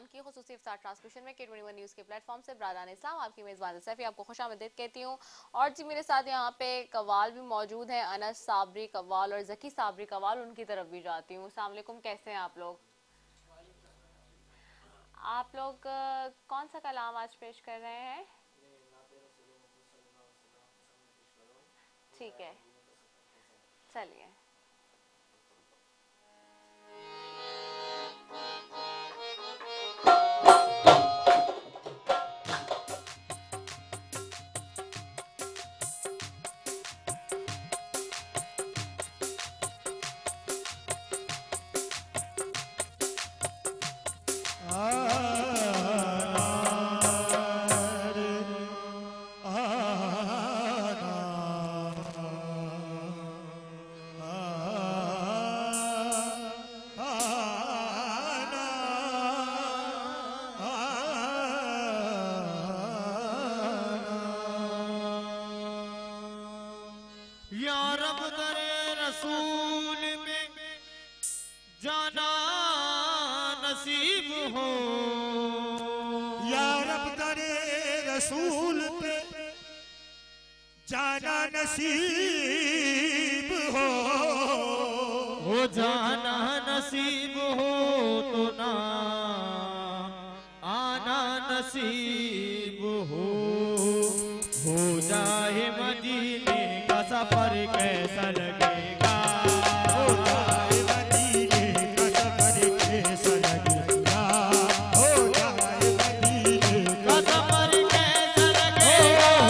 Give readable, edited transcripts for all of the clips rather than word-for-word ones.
रमजान की खुसूसी इफ्तार ट्रांसमिशन में K21 news के प्लेटफॉर्म से बरादान इस्लाम आपकी मेज़बान सैफी आपको खुशामदीद कहती हूँ। और जी मेरे साथ यहाँ पे कव्वाल भी मौजूद हैं, अनस साबरी कव्वाल और जकी साबरी कव्वाल, उनकी तरफ भी जाती हूँ। अस्सलाम वालेकुम, कैसे हैं आप लोग? आप लोग कौन सा कलाम आज पेश कर रहे हैं? ठीक है, चलिए। नसीब हो जाना नसीब हो तो ना आना नसीब हो जाए मदीने का सफर कैसा लगेगा, हो जाए मदीने का सफर कैसा लगेगा, हो जाए मदीने का सफर कैसा लगेगा,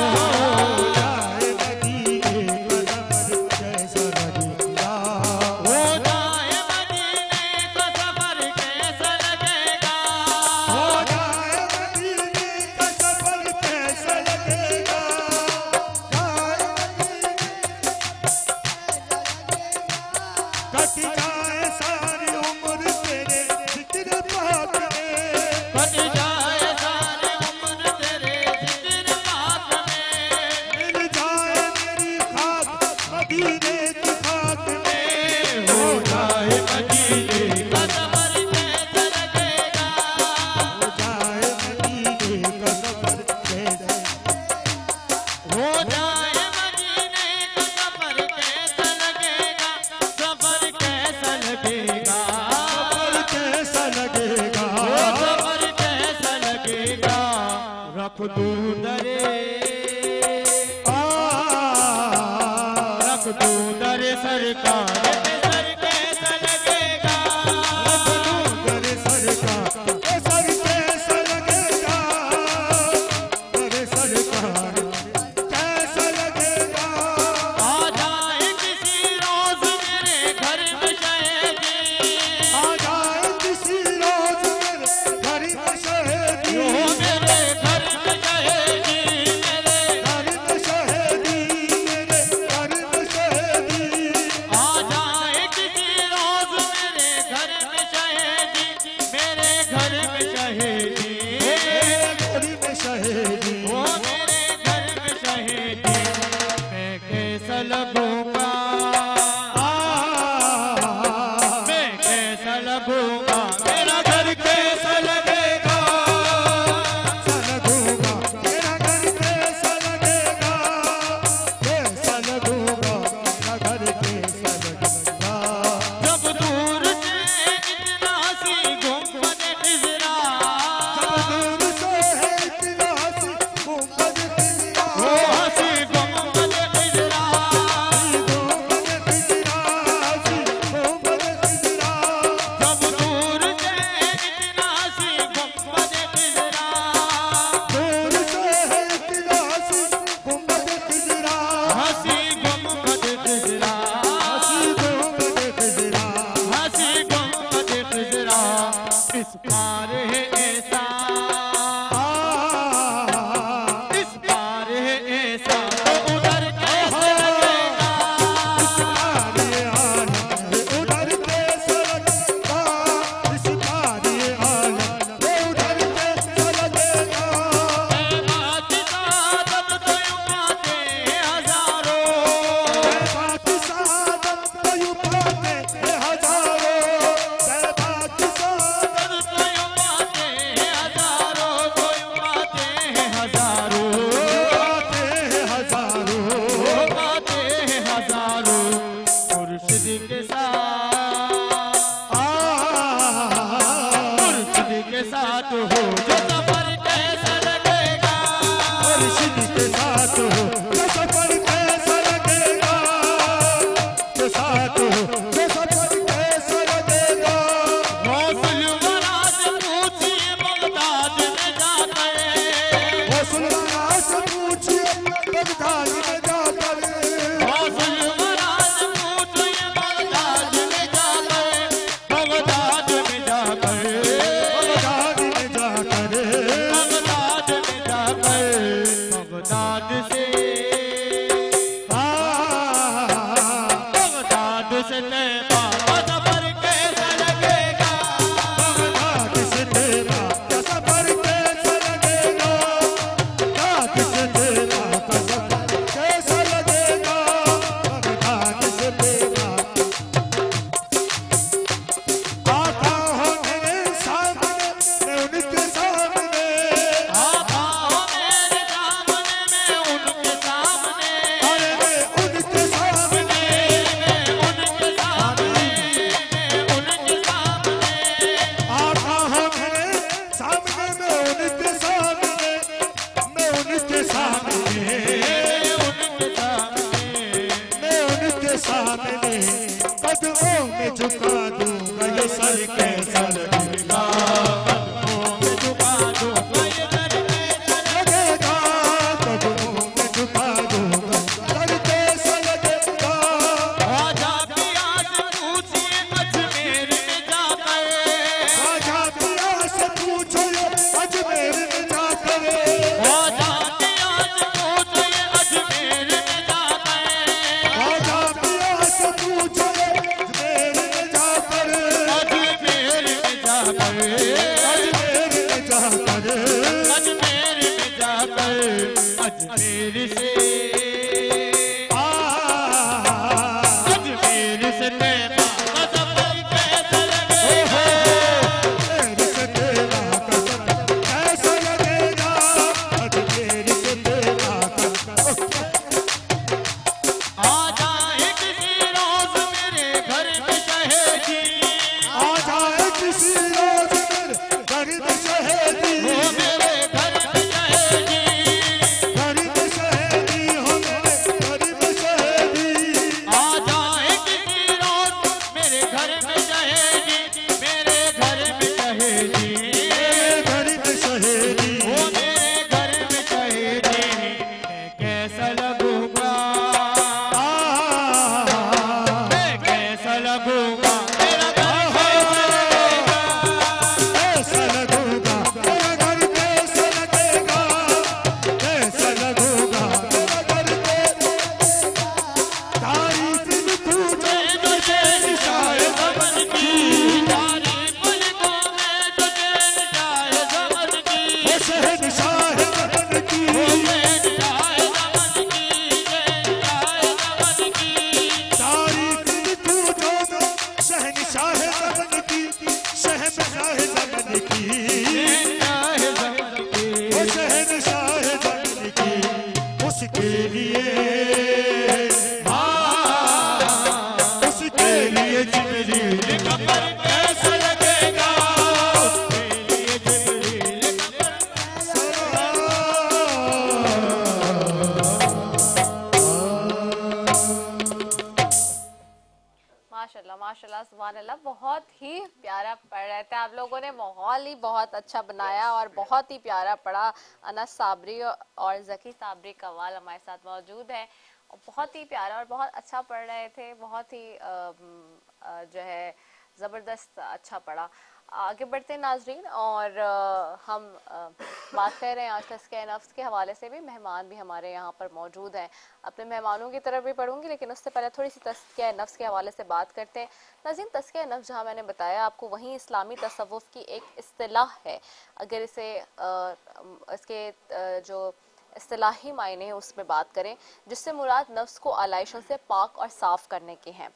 हो जो सफर कैसा लगेगा, मुर्शिद के साथ हो जो सफर कैसा लगेगा, के साथ हो जो सफर कैसा लगेगा। गौसुल वरा से पूछिए बगदाद में जाकर, गौसुल वरा से पूछिए बगदाद में जाकर, गौसुल वरा से पूछिए बगदाद में जाकर, बगदाद में जाकर, बगदाद में जाकर, बगदाद में जाकर, बगदाद से बगदाद से तैबा का सफर कैसा लगेगा, बगदाद से तैबा का सफर कैसा लगेगा, बगदाद से तैबा का सफर कैसा लगेगा, बगदाद से तैबा। आका हो मेरे सामने मैं उनके सामने, आका हो मेरे सामने मैं उनके सामने, अरे मैं उनके सामने, मैं उनके सामने, मैं उनके सामने, आका हो मेरे सामने मैं उनके सामने, मैं उनके सामने, उनके सामने, मैं उनके सामने कदमों में झुका दूंगा ये सर कैसा लगेगा, कदमों में झुका दूंगा ये सर कैसा लगेगा, कदमों में झुका दूंगा सर कैसा लगेगा। ख्वाजा पिया से पूछिए अजमेर में जाकर, ख्वाजा पिया से पूछिए अजमेर में जाकर, ख्वाजा पिया से पूछिए अजमेर में जाकर, ख्वाजा पिया से पूछिए अजमेर में जाकर, अजमेर में जाकर, अजमेर में जाकर, अजमेर में जाकर, अजमेर से अजमेर से तैबा का सफर कैसा लगेगा, अजमेर से तैबा का सफर कैसा लगेगा, अजमेर से तैबा का। आ जाए किसी रोज मेरे घर में शहेदी, आ जाए किसी रोज मेरे घर में शहेदी, हो मेरे घर में शहेदी, घर में शहेदी, हो मेरे घर में शहेदी। आ जाए किसी रोज मेरे घर में शहेदी, मेरे घर में शहेदी, मेरे घर में शहेदी, हो मेरे घर में शहेदी, मैं कैसा लगूंगा, मैं कैसा लगूंगा, मेरा घर कैसा लगेगा, कैसा लगूंगा, मेरा घर कैसा लगेगा, कैसा लगूंगा, मेरा घर कैसा। तारीफ लिखूं मैं तुझे निशाए ज़मन की, तारीफ लिखूं मैं तुझे निशाए ज़मन की, वो शहंशाह ज़मन की, वो शहंशाह ज़मन की, शहंशाह ज़मन की। तारीफ लिखूं जो मैं शहंशाह ज़मन की, शहंशाह ज़मन की, शहंशाह ज़मन की, वो शहंशाह ज़मन की। उसके लिए उसके लिए जिब्रील का पर कैसा लगेगा, उसके लिए जिब्रील का माशाल्लाह माशाल्लाह सुभान अल्लाह, बहुत ही प्यारा पढ़ रहे थे आप लोगों ने, माहौल ही बहुत अच्छा बनाया और बहुत ही प्यारा पढ़ा। अनस साबरी और जकी साबरी कव्वाल हमारे साथ मौजूद है, बहुत ही प्यारा और बहुत अच्छा पढ़ रहे थे, बहुत ही जो है ज़बरदस्त अच्छा पढ़ा। आगे बढ़ते हैं नाजरीन, और हम बात कर रहे हैं आज तज़किया नफ्स के हवाले से भी। मेहमान भी हमारे यहाँ पर मौजूद हैं, अपने मेहमानों की तरफ भी पढ़ूंगी, लेकिन उससे पहले थोड़ी सी तज़किया नफ्स के हवाले से बात करते हैं। नाज़रीन, तज़किया नफ्स जहाँ मैंने बताया आपको, वहीं इस्लामी तसव्वुफ़ की एक इस्तिलाह है। अगर इसे इसके जो इस्तिलाही मायने हैं उसमें बात करें, जिससे मुराद नफ्स को आलाइशों से पाक और साफ़ करने के हैं।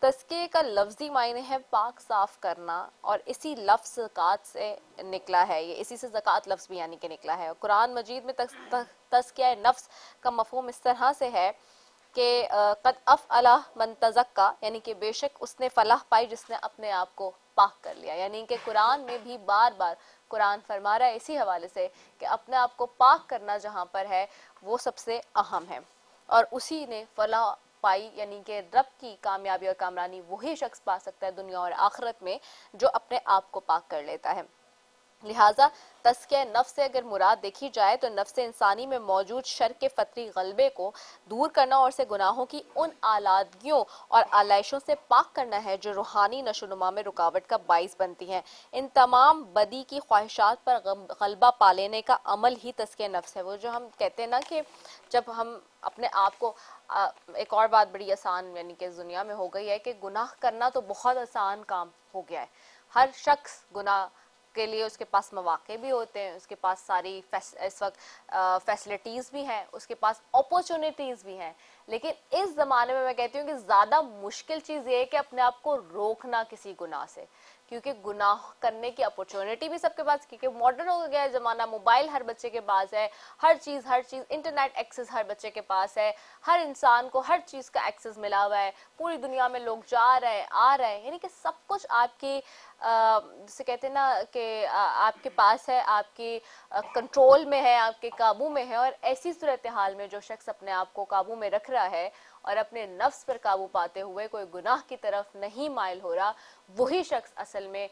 तज़किये का लफ्ज़ी मायने है पाक साफ करना, और इसी लफ्ज़ ज़कात से निकला है, ये इसी से ज़कात लफ्ज़ भी यानी कि निकला है। कुरान मजीद में तज़किया नफ्स का मफ़हूम इस तरह से है कि क़द अफ़अला मन तज़क्का, यानी कि बेशक उसने फलाह पाई जिसने अपने आप को पाक कर लिया। यानी कि कुरान में भी बार बार कुरान फरमा रहा है इसी हवाले से कि अपने आप को पाक करना जहाँ पर है वो सबसे अहम है, और उसी ने फलाह पाई, यानी कि रब की कामयाबी और कामरानी वही शख्स पा सकता है दुनिया और आखिरत में जो अपने आप को पाक कर लेता है। लिहाजा तस्किया नफ्स से अगर मुराद देखी जाए तो नफ्स इंसानी में मौजूद शर के फतरी गलबे को दूर करना और से गुनाहों की उन आलादगियों और आलाइशों से पाक करना है जो रूहानी नशोनुमा में रुकावट का बाइस बनती हैं। इन तमाम बदी की ख्वाहिशात पर गलबा पा लेने का अमल ही तस्किया नफ्स है। वो जो हम कहते हैं ना कि जब हम अपने आप को एक और बात बड़ी आसान यानी कि इस दुनिया में हो गई है कि गुनाह करना तो बहुत आसान काम हो गया है। हर शख्स गुनाह के लिए उसके पास मौके भी होते हैं, उसके पास सारी इस वक्त फैसिलिटीज़ भी हैं, उसके पास अपॉर्चुनिटीज़ भी हैं, लेकिन इस ज़माने में मैं कहती हूँ कि ज़्यादा मुश्किल चीज़ ये है कि अपने आप को रोकना किसी गुनाह से, क्योंकि गुनाह करने की अपॉर्चुनिटी भी सबके पास, क्योंकि मॉडर्न हो गया है ज़माना, मोबाइल हर बच्चे के पास है, हर चीज़ इंटरनेट एक्सेस हर बच्चे के पास है, हर इंसान को हर चीज़ का एक्सेस मिला हुआ है, पूरी दुनिया में लोग जा रहे हैं आ रहे हैं, यानी कि सब कुछ आपकी जिसे कहते हैं ना कि आपके पास है, आपकी कंट्रोल में है, आपके काबू में है। और ऐसी सूरत हाल में जो शख्स अपने आप को काबू में रख रहा है और अपने नफ्स पर काबू पाते हुए कोई गुनाह की तरफ नहीं माइल हो रहा, वही शख्स असल में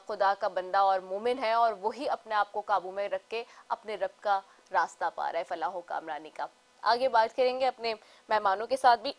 खुदा का बंदा और मोमिन है, और वही अपने आप को काबू में रख के अपने रब का रास्ता पा रहा है, फलाह कामरानी का। आगे बात करेंगे अपने मेहमानों के साथ भी।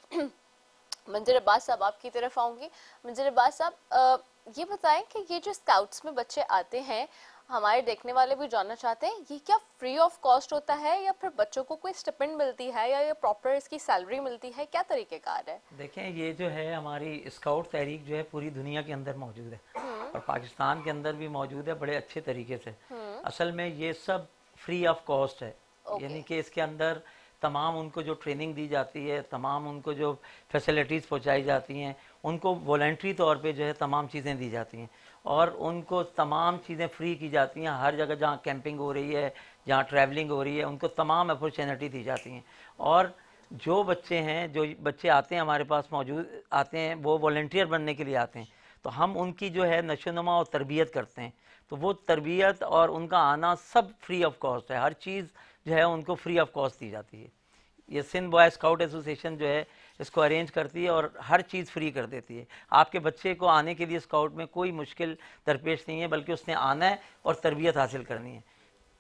मंजर अब्बास साहब आपकी तरफ आऊंगी। मंजर अब्बास साहब, ये बताएं कि ये जो स्काउट्स में बच्चे आते हैं, हमारे देखने वाले भी जानना चाहते हैं, ये क्या फ्री ऑफ कॉस्ट होता है या फिर बच्चों को कोई स्टिपेंड मिलती है या ये प्रॉपर इसकी सैलरी मिलती है, क्या तरीकेकार है? देखें, ये जो है हमारी स्काउट तहरीक जो है पूरी दुनिया के अंदर मौजूद है और पाकिस्तान के अंदर भी मौजूद है बड़े अच्छे तरीके से। असल में ये सब फ्री ऑफ कॉस्ट है, यानी कि इसके अंदर तमाम उनको जो ट्रेनिंग दी जाती है, तमाम उनको जो फैसिलिटीज़ पहुंचाई जाती हैं, उनको वॉलंटरी तौर पे जो है तमाम चीज़ें दी जाती हैं और उनको तमाम चीज़ें फ्री की जाती हैं। हर जगह जहाँ कैंपिंग हो रही है, जहाँ ट्रैवलिंग हो रही है, उनको तमाम अपॉर्चुनिटी दी जाती हैं। और जो बच्चे आते हैं हमारे पास मौजूद आते हैं, वो वॉलंटियर बनने के लिए आते हैं, तो हम उनकी जो है नशोनुमा और तरबियत करते हैं। तो वो तरबियत और उनका आना सब फ्री ऑफ कॉस्ट है, हर चीज़ जो है उनको फ्री ऑफ कॉस्ट दी जाती है। ये सिंध बॉय स्काउट एसोसिएशन जो है इसको अरेंज करती है और हर चीज़ फ्री कर देती है। आपके बच्चे को आने के लिए स्काउट में कोई मुश्किल दरपेश नहीं है, बल्कि उसने आना है और तरबियत हासिल करनी है।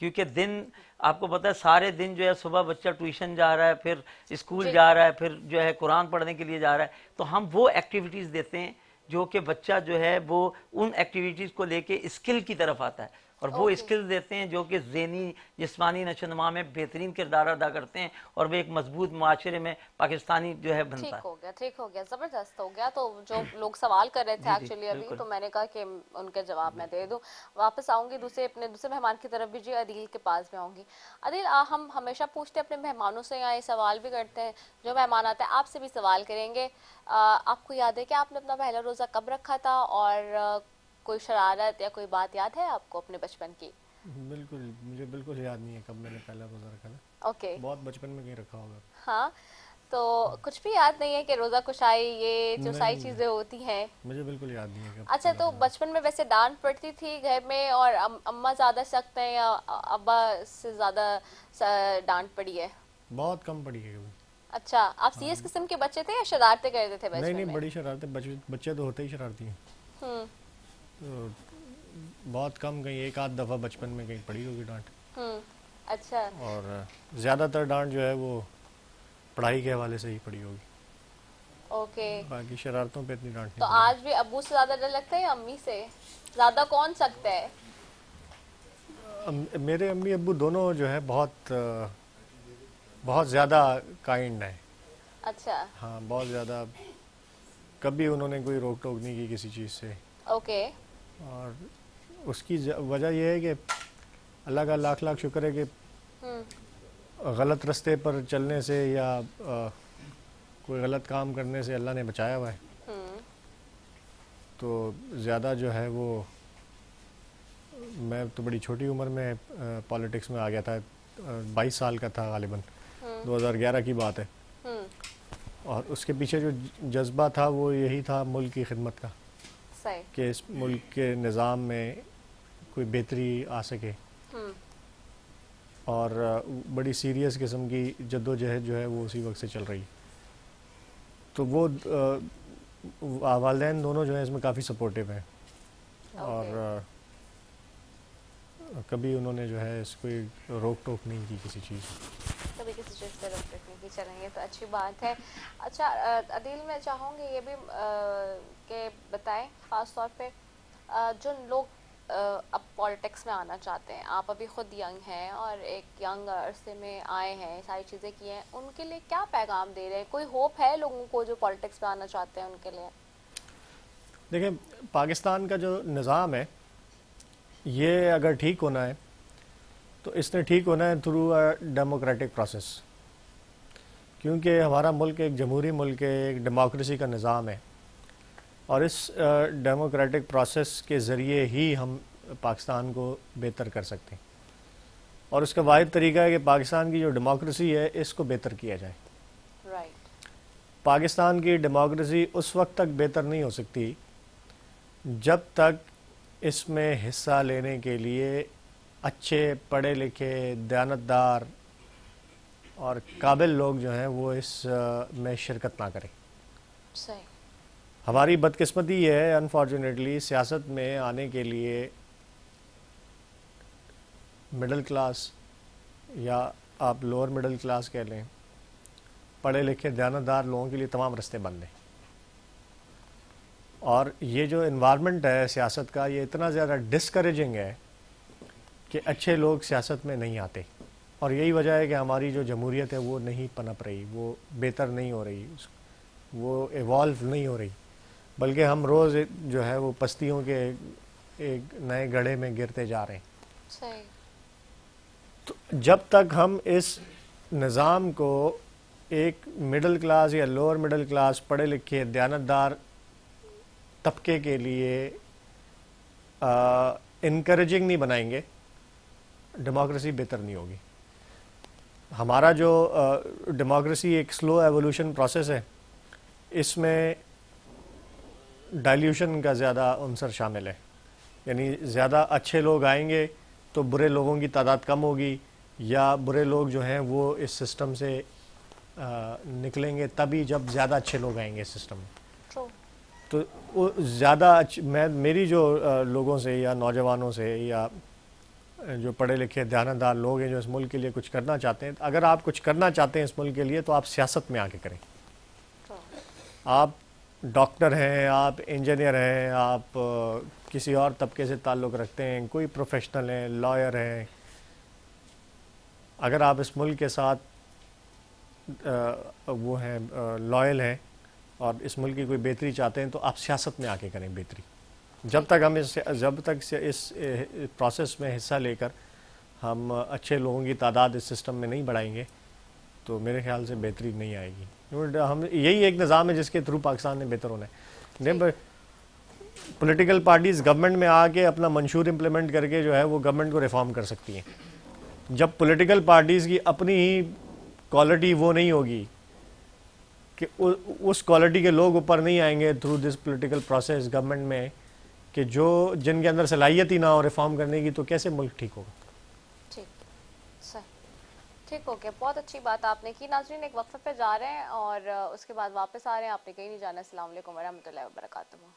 क्योंकि दिन आपको पता है सारे दिन जो है सुबह बच्चा ट्यूशन जा रहा है, फिर स्कूल जा रहा है, फिर जो है कुरान पढ़ने के लिए जा रहा है, तो हम वो एक्टिविटीज़ देते हैं जो कि बच्चा जो है वो उन एक्टिविटीज़ को लेके स्किल की तरफ आता है और वो स्किल्स देते हैं जो कि ज़हनी जिस्मानी नशोनुमा में बेहतरीन किरदार अदा करते हैं और वो एक मजबूत माशरे में पाकिस्तानी जो है बनता है। ठीक हो गया, ज़बरदस्त हो गया। तो जो लोग सवाल कर रहे थे एक्चुअली अभी, तो मैंने कहा कि उनके जवाब मैं दे दूं। वापस आऊंगी अपने दूसरे मेहमान की तरफ भी, जी अदील के पास भी आऊंगी। अदील, हम हमेशा पूछते हैं अपने मेहमानों से, यहाँ ये सवाल भी करते हैं, जो मेहमान आते हैं आपसे भी सवाल करेंगे। आपको याद है कि आपने अपना पहला रोज़ा कब रखा था, और कोई शरारत या कोई बात याद है आपको अपने बचपन की? बिल्कुल, मुझे बिल्कुल याद नहीं है कब मैंने पहला रोज़ा रखा था। ओके, बहुत बचपन में कहीं रखा होगा। हाँ, तो कुछ भी याद नहीं है कि रोज़ा कुशाई ये जो सारी चीज़ें होती हैं? मुझे बिल्कुल याद नहीं है कब। अच्छा, तो बचपन में वैसे डांट पड़ती थी घर में, और अम्मा ज़्यादा सख्त हैं या अब्बा से ज़्यादा डांट पड़ी है? बहुत कम पड़ी है कभी। अच्छा, आप सीरियस किस्म के बच्चे थे या शरारतें करते थे बचपन नहीं, में? बड़ी शरारतें, बच्चे तो होते ही शरारती हैं। तो बहुत कम, कहीं एक आध दफ़ा बचपन में कहीं पड़ी होगी डांट। अच्छा, और ज़्यादातर डांट जो है वो पढ़ाई के हवाले से ही पड़ी होगी। ओके, बाकी शरारतों पे इतनी डांट तो नहीं आज भी अब्बू से ज़्यादा डर लगता है या अम्मी से? ज़्यादा कौन सख्त है? मेरे अम्मी अब्बू दोनों जो है बहुत ज़्यादा काइंड है। अच्छा, हाँ, बहुत ज़्यादा, कभी उन्होंने कोई रोक टोक नहीं की किसी चीज़ से। ओके, और उसकी वजह यह है कि अल्लाह का लाख लाख शुक्र है कि गलत रास्ते पर चलने से या कोई गलत काम करने से अल्लाह ने बचाया हुआ है। तो ज़्यादा जो है वो, मैं तो बड़ी छोटी उम्र में पॉलिटिक्स में आ गया था, 22 साल का था गालिबन, 2011 की बात है। और उसके पीछे जो जज्बा था वो यही था मुल्क की खिदमत का, कि इस मुल्क के निज़ाम में कोई बेहतरी आ सके और बड़ी सीरियस किस्म की जद्दोजहद जो है वो उसी वक्त से चल रही है। तो वो वालिदैन दोनों जो है इसमें काफ़ी सपोर्टिव हैं और कभी उन्होंने जो है इसको रोक टोक नहीं की किसी चीज़, कभी किसी चीज़ से रोक टोक नहीं की। चलेंगे तो अच्छी बात है। अच्छा अदील, मैं चाहूँगी ये भी कि बताएं ख़ास तौर पे जो लोग अब पॉलिटिक्स में आना चाहते हैं, आप अभी ख़ुद यंग हैं और एक यंग अरसे में आए हैं, सारी चीज़ें की हैं, उनके लिए क्या पैगाम दे रहे हैं? कोई होप है लोगों को जो पॉलिटिक्स में आना चाहते हैं उनके लिए? देखिए, पाकिस्तान का जो निज़ाम है ये अगर ठीक होना है तो इसने ठीक होना है थ्रू अ डेमोक्रेटिक प्रोसेस, क्योंकि हमारा मुल्क एक जमहूरी मुल्क है, एक डेमोक्रेसी का निज़ाम है और इस डेमोक्रेटिक प्रोसेस के ज़रिए ही हम पाकिस्तान को बेहतर कर सकते हैं और उसका वाहिद तरीका है कि पाकिस्तान की जो डेमोक्रेसी है इसको बेहतर किया जाए। राइट। पाकिस्तान की डेमोक्रेसी उस वक्त तक बेहतर नहीं हो सकती जब तक इसमें हिस्सा लेने के लिए अच्छे पढ़े लिखे दयानतदार और काबिल लोग जो हैं वो इस में शिरकत ना करें। सही। हमारी बदकिस्मती है अनफॉर्चुनेटली सियासत में आने के लिए मिडिल क्लास या आप लोअर मिडिल क्लास कह लें, पढ़े लिखे दयानतदार लोगों के लिए तमाम रास्ते बंद हैं और ये जो इन्वायरमेंट है सियासत का ये इतना ज़्यादा डिस्करेजिंग है कि अच्छे लोग सियासत में नहीं आते और यही वजह है कि हमारी जो जमहूरियत है वो नहीं पनप रही, वो बेहतर नहीं हो रही, वो इवॉल्व नहीं हो रही, बल्कि हम रोज़ जो है वो पस्तियों के एक नए गड्ढे में गिरते जा रहे हैं। सही। तो जब तक हम इस निज़ाम को एक मिडिल क्लास या लोअर मिडिल क्लास पढ़े लिखे दयानतदार तबके के लिए इनकरेजिंग नहीं बनाएंगे, डेमोक्रेसी बेहतर नहीं होगी। हमारा जो डेमोक्रेसी एक स्लो एवोल्यूशन प्रोसेस है, इसमें डाइल्यूशन का ज़्यादा अंसर शामिल है, यानी ज़्यादा अच्छे लोग आएंगे तो बुरे लोगों की तादाद कम होगी या बुरे लोग जो हैं वो इस सिस्टम से निकलेंगे तभी जब ज़्यादा अच्छे लोग आएंगे इस सिस्टम में। True. तो वो ज़्यादा मैं मेरी जो लोगों से या नौजवानों से या जो पढ़े लिखे दयानतदार लोग हैं जो इस मुल्क के लिए कुछ करना चाहते हैं, अगर आप कुछ करना चाहते हैं इस मुल्क के लिए तो आप सियासत में आके करें। आप डॉक्टर हैं, आप इंजीनियर हैं, आप किसी और तबके से ताल्लुक़ रखते हैं, कोई प्रोफेशनल हैं, लॉयर हैं, अगर आप इस मुल्क के साथ वो हैं लॉयल हैं और इस मुल्क की कोई बेहतरी चाहते हैं तो आप सियासत में आके करें बेहतरी। जब तक इस प्रोसेस में हिस्सा लेकर हम अच्छे लोगों की तादाद इस सिस्टम में नहीं बढ़ाएंगे तो मेरे ख्याल से बेहतरी नहीं आएगी। हम यही एक निज़ाम है जिसके थ्रू पाकिस्तान ने बेहतर होना है। पॉलिटिकल पार्टीज़ गवर्नमेंट में आके अपना मंशूर इम्प्लीमेंट करके जो है वो गवर्नमेंट को रिफॉर्म कर सकती हैं। जब पॉलिटिकल पार्टीज़ की अपनी ही क्वालिटी वो नहीं होगी कि उस क्वालिटी के लोग ऊपर नहीं आएंगे through this political process government में कि जो जिनके अंदर सलाहियत ही ना हो रिफॉर्म करने की, तो कैसे मुल्क ठीक होगा। ठीक सही, ठीक हो गया। बहुत अच्छी बात आपने की। नाज़रीन एक वक्फे पे जा रहे हैं और उसके बाद वापस आ रहे हैं। आपने कहीं नहीं जाना। अस्सलाम वालेकुम व रहमतुल्लाहि व बरकातुहू।